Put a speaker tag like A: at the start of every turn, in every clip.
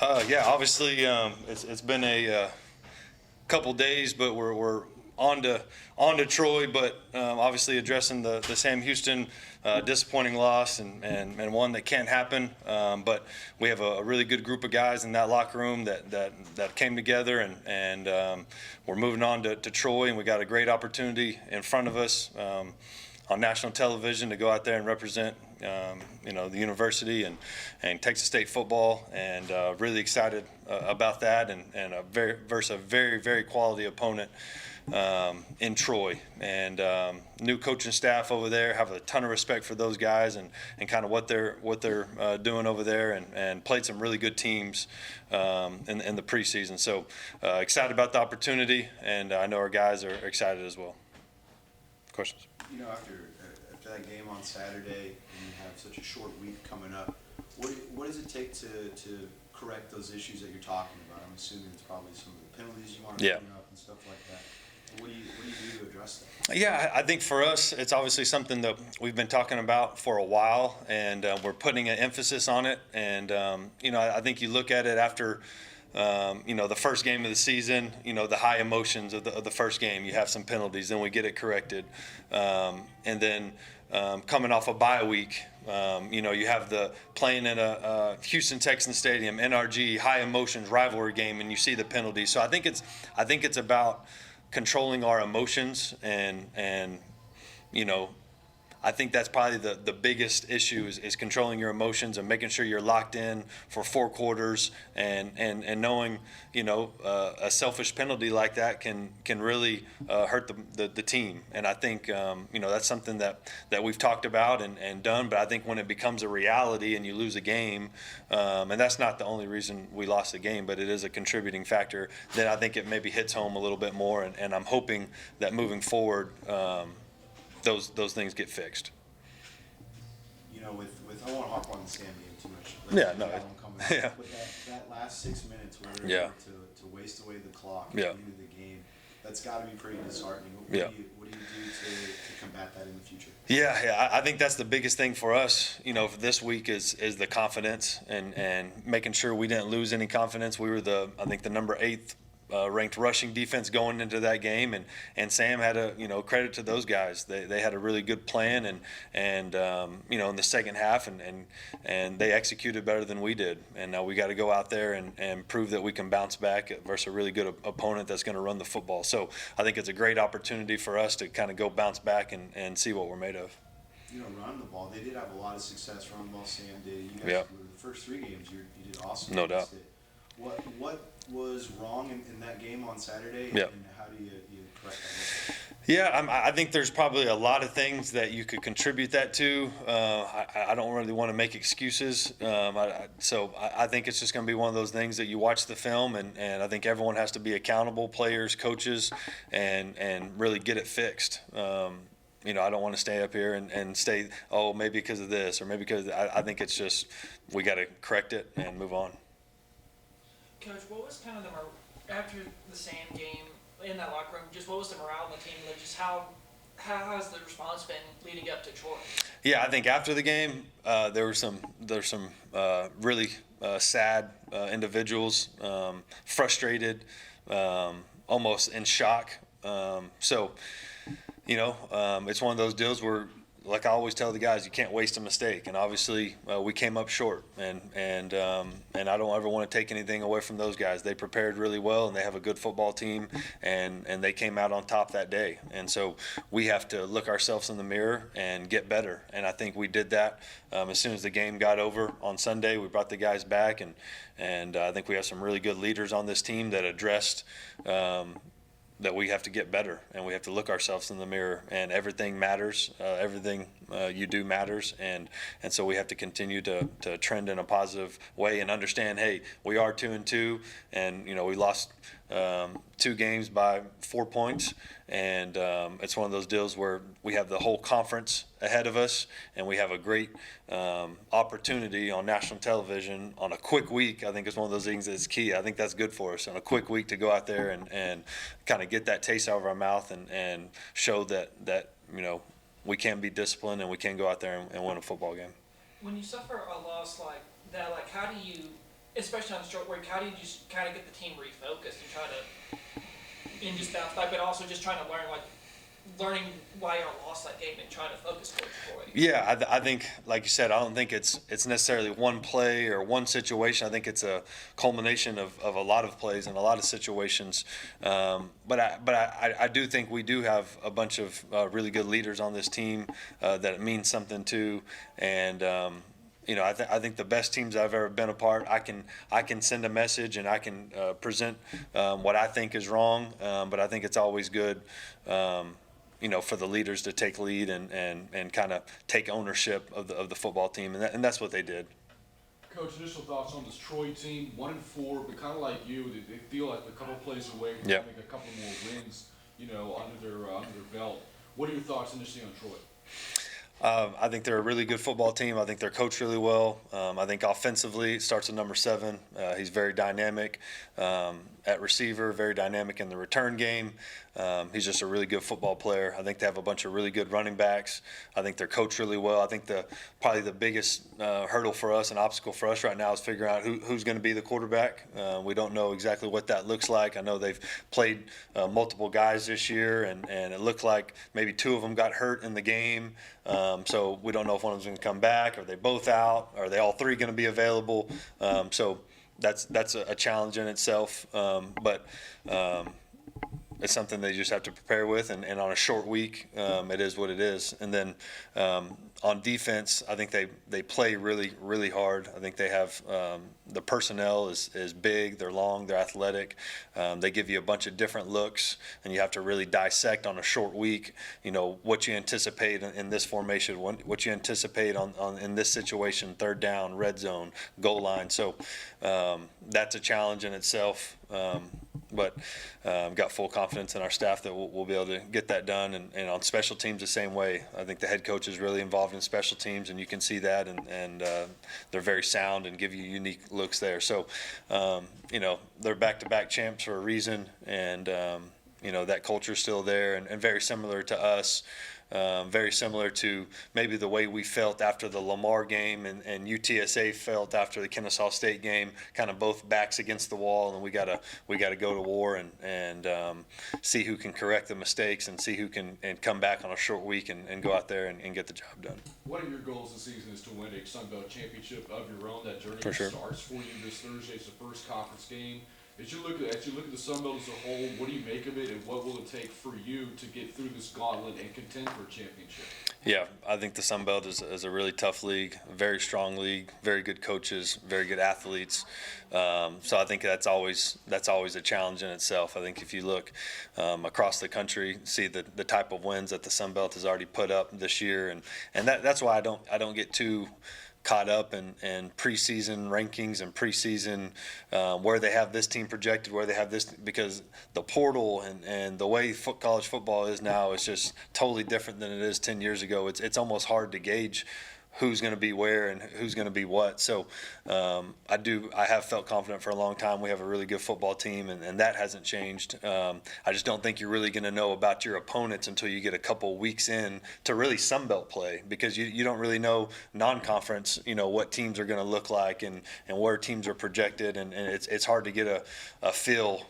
A: Yeah, obviously, it's been a couple days, but we're on to Troy. But obviously, addressing the Sam Houston disappointing loss and one that can't happen. But we have a really good group of guys in that locker room that came together, and we're moving on to Troy, and we got a great opportunity in front of us. On national television to go out there and represent, the university and Texas State football, and really excited about that, and versus a very, very quality opponent in Troy. And new coaching staff over there, have a ton of respect for those guys and kind of what they're doing over there, and played some really good teams in the preseason. So excited about the opportunity, and I know our guys are excited as well. Questions?
B: After that game on Saturday, and you have such a short week coming up, what does it take to correct those issues that you're talking about? I'm assuming it's probably some of the penalties you want to clean up and stuff like that. What do you do to address that?
A: Yeah, I think for us, it's obviously something that we've been talking about for a while, and we're putting an emphasis on it. And I think you look at it after the first game of the season, the high emotions of the first game. You have some penalties, then we get it corrected. And then coming off a bye week, you have the playing in a Houston Texans Stadium, NRG, high emotions rivalry game, and you see the penalties. So I think it's about controlling our emotions, and I think that's probably the biggest issue is controlling your emotions and making sure you're locked in for 4 quarters, and knowing a selfish penalty like that can really hurt the team. And I think that's something that we've talked about and done. But I think when it becomes a reality and you lose a game, and that's not the only reason we lost the game, but it is a contributing factor, then I think it maybe hits home a little bit more. And I'm hoping that moving forward, those things get fixed.
B: With I don't want to harp on the Sam game too much.
A: Yeah, no.
B: Yeah. But that last 6 minutes where they're able to waste away the clock at the end of the game, that's got to be pretty disheartening. What do you do to combat that in the future?
A: Yeah, I think that's the biggest thing for us, for this week is the confidence, and making sure we didn't lose any confidence. We were I think the number 8th ranked rushing defense going into that game, and Sam had credit to those guys. They had a really good plan, and in the second half, and they executed better than we did. And now we got to go out there and prove that we can bounce back versus a really good opponent that's going to run the football. So I think it's a great opportunity for us to kind of go bounce back and see what we're made of.
B: Running the ball, they did have a lot of success running the ball. Sam did. You guys, the first 3 games, you did awesome.
A: No doubt.
B: What was wrong in that game on Saturday,
A: and
B: how do you correct that?
A: Yeah, I think there's probably a lot of things that you could contribute that to. I don't really want to make excuses. So I think it's just going to be one of those things that you watch the film, and I think everyone has to be accountable, players, coaches, and really get it fixed. I don't want to stay up here and say, oh, maybe because of this, or maybe because I think it's just we got to correct it and move on.
C: Coach, what was kind of after the Sam game in that locker room? Just what was the morale of the team? Like, just how has the response been leading up to Troy?
A: Yeah, I think after the game, there's some really sad individuals, frustrated, almost in shock. So, it's one of those deals where, like I always tell the guys, you can't waste a mistake. And obviously, we came up short, and I don't ever want to take anything away from those guys. They prepared really well, and they have a good football team, and they came out on top that day. And so we have to look ourselves in the mirror and get better. And I think we did that as soon as the game got over on Sunday. We brought the guys back, and I think we have some really good leaders on this team that addressed that we have to get better, and we have to look ourselves in the mirror, and everything matters. Everything you do matters, and so we have to continue to trend in a positive way and understand, hey, we are 2-2, and we lost 2 games by 4 points, and it's one of those deals where we have the whole conference ahead of us, and we have a great opportunity on national television on a quick week. I think it's one of those things that's key. I think that's good for us on a quick week to go out there and kind of get that taste out of our mouth and show that we can be disciplined and we can go out there and win a football game.
C: When you suffer a loss like that, like how do you especially on the short week, how do you just kind of get the team refocused and try to, and just bounce back, but also just trying to learning why you lost that game and trying to focus forward?
A: Yeah, I think, like you said, I don't think it's necessarily one play or one situation. I think it's a culmination of a lot of plays and a lot of situations. But I do think we do have a bunch of really good leaders on this team that it means something to, and I think the best teams I've ever been a part, I can send a message and I can present what I think is wrong, but I think it's always good. For the leaders to take lead and kind of take ownership of the football team, and that's what they did.
D: Coach, initial thoughts on this Troy team, 1-4, but kind of like you, they feel like a couple plays away from having a couple more wins, under their belt. What are your thoughts initially on Troy?
A: I think they're a really good football team. I think they're coached really well. I think offensively, it starts at number 7. He's very dynamic at receiver, very dynamic in the return game. He's just a really good football player. I think they have a bunch of really good running backs. I think they're coached really well. I think probably the biggest hurdle for us and obstacle for us right now is figuring out who's going to be the quarterback. We don't know exactly what that looks like. I know they've played multiple guys this year, and it looked like maybe 2 of them got hurt in the game. So we don't know if one of them's going to come back. Are they both out? Are they all 3 going to be available? So that's a challenge in itself. But it's something they just have to prepare with. And on a short week, it is what it is. And then on defense, I think they play really, really hard. I think they have the personnel is big. They're long. They're athletic. They give you a bunch of different looks, and you have to really dissect on a short week. What you anticipate in this formation, what you anticipate in this situation, third down, red zone, goal line. So that's a challenge in itself. But I've got full confidence in our staff that we'll be able to get that done. And on special teams, the same way. I think the head coach is really involved in special teams, and you can see that. And they're very sound and give you unique looks there. So, they're back-to-back champs for a reason. And, that culture is still there and very similar to us. Very similar to maybe the way we felt after the Lamar game and UTSA felt after the Kennesaw State game, kind of both backs against the wall, and we gotta go to war and see who can correct the mistakes and see who can and come back on a short week and go out there and get the job done.
D: One of your goals this season is to win a Sun Belt championship of your own. That journey starts for you this Thursday. It's the first conference game. As you look at the Sun Belt as a whole, what do you make of it, and what will it take for you to get through this gauntlet and contend for a championship?
A: Yeah, I think the Sun Belt is a really tough league, a very strong league, very good coaches, very good athletes. So I think that's always a challenge in itself. I think if you look across the country, see the type of wins that the Sun Belt has already put up this year, and that's why I don't get too caught up in preseason rankings and preseason where they have this team projected, where they have this, because the portal and the way college football is now is just totally different than it is 10 years ago. It's almost hard to gauge who's going to be where and who's going to be what. So I have felt confident for a long time. We have a really good football team, and that hasn't changed. I just don't think you're really going to know about your opponents until you get a couple weeks in to really Sun Belt play, because you don't really know non-conference, what teams are going to look like and where teams are projected, and it's hard to get a feel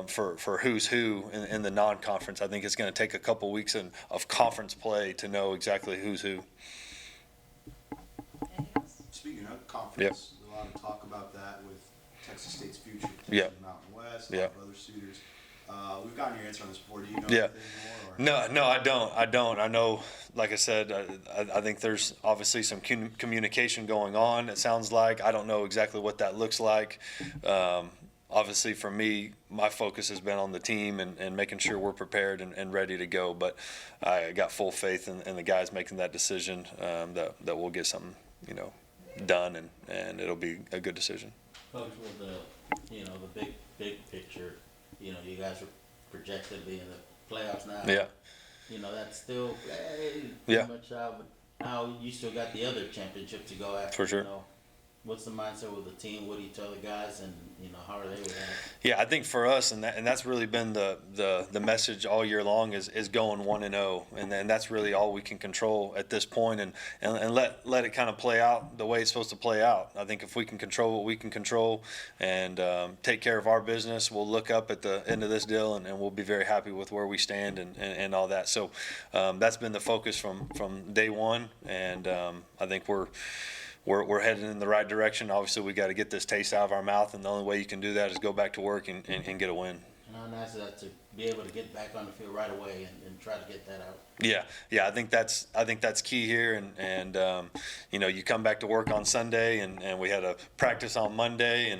A: for who's who in the non-conference. I think it's going to take a couple weeks of conference play to know exactly who's who.
B: Speaking of conference, there's a lot of talk about that with Texas State's future, Mountain West, a lot of other suitors. We've gotten your answer on this before. Do you know anything more?
A: No, I don't. I know, like I said, I think there's obviously some communication going on. It sounds like. I don't know exactly what that looks like. Obviously, for me, my focus has been on the team and making sure we're prepared and ready to go. But I got full faith in the guys making that decision, that we'll get something, done, and it'll be a good decision.
E: Coach, with the big picture, you guys are projected to be in the playoffs now.
A: Yeah.
E: That's still much out, but now you still got the other championship to go after.
A: For sure.
E: what's the mindset with the team? What do you tell the guys, and how are they with that?
A: Yeah, I think for us, and that's really been the message all year long is going 1-0, and then that's really all we can control at this point, and let it kind of play out the way it's supposed to play out. I think if we can control what we can control and take care of our business, we'll look up at the end of this deal, and we'll be very happy with where we stand and all that. So that's been the focus from day one, and I think we're heading in the right direction. Obviously, we got to get this taste out of our mouth, and the only way you can do that is go back to work and get a win.
E: And how nice is that to be able to get back on the field right away and try to get that out?
A: Yeah. I think that's key here, and you come back to work on Sunday, and we had a practice on Monday,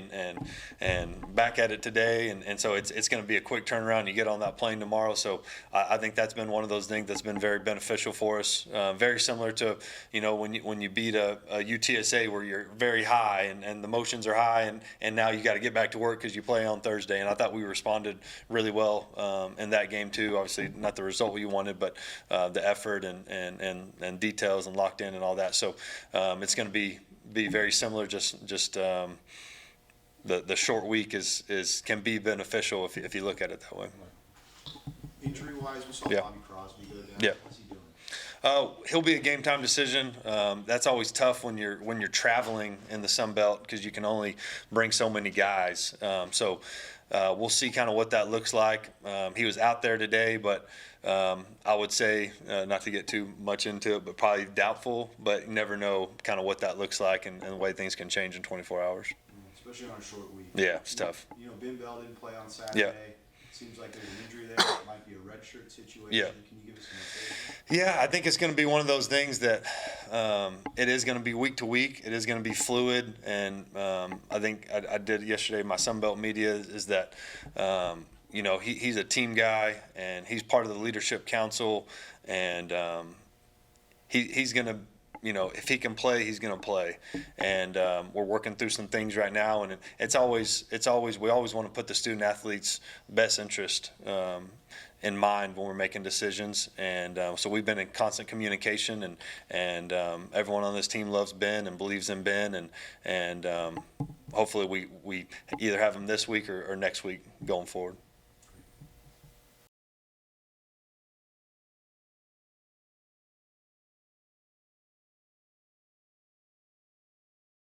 A: and back at it today, and so it's going to be a quick turnaround. You get on that plane tomorrow, so I think that's been one of those things that's been very beneficial for us. Very similar to when you beat a UTSA where you're very high and the emotions are high, and now you got to get back to work because you play on Thursday, and I thought we responded really well in that game too. Obviously, not the result we wanted, but the effort and details and locked in and all that. So it's going to be very similar. Just the short week can be beneficial if you look at it that way.
B: Injury wise, we saw
A: Yeah.
B: Bobby Crosby go down.
A: Yeah.
B: What's he doing?
A: He'll be a game time decision. That's always tough when you're traveling in the Sun Belt because you can only bring so many guys. So we'll see kind of what that looks like. He was out there today, but I would say, not to get too much into it, but probably doubtful. But you never know kind of what that looks like and the way things can change in 24 hours.
B: Especially on a short week.
A: Yeah, it's tough.
B: Ben Bell didn't play on Saturday. Seems like there's an injury there. It might be a redshirt situation.
A: Yeah.
B: Can you give us some update?
A: Yeah, I think it's going to be one of those things that it is going to be week to week. It is going to be fluid, and I think I did yesterday. My Sunbelt media is that he's a team guy, and he's part of the leadership council, and he's going to. If he can play, he's going to play, and we're working through some things right now. And it's always we always want to put the student athlete's best interest in mind when we're making decisions. And so we've been in constant communication, and everyone on this team loves Ben and believes in Ben, and hopefully we either have him this week or next week going forward.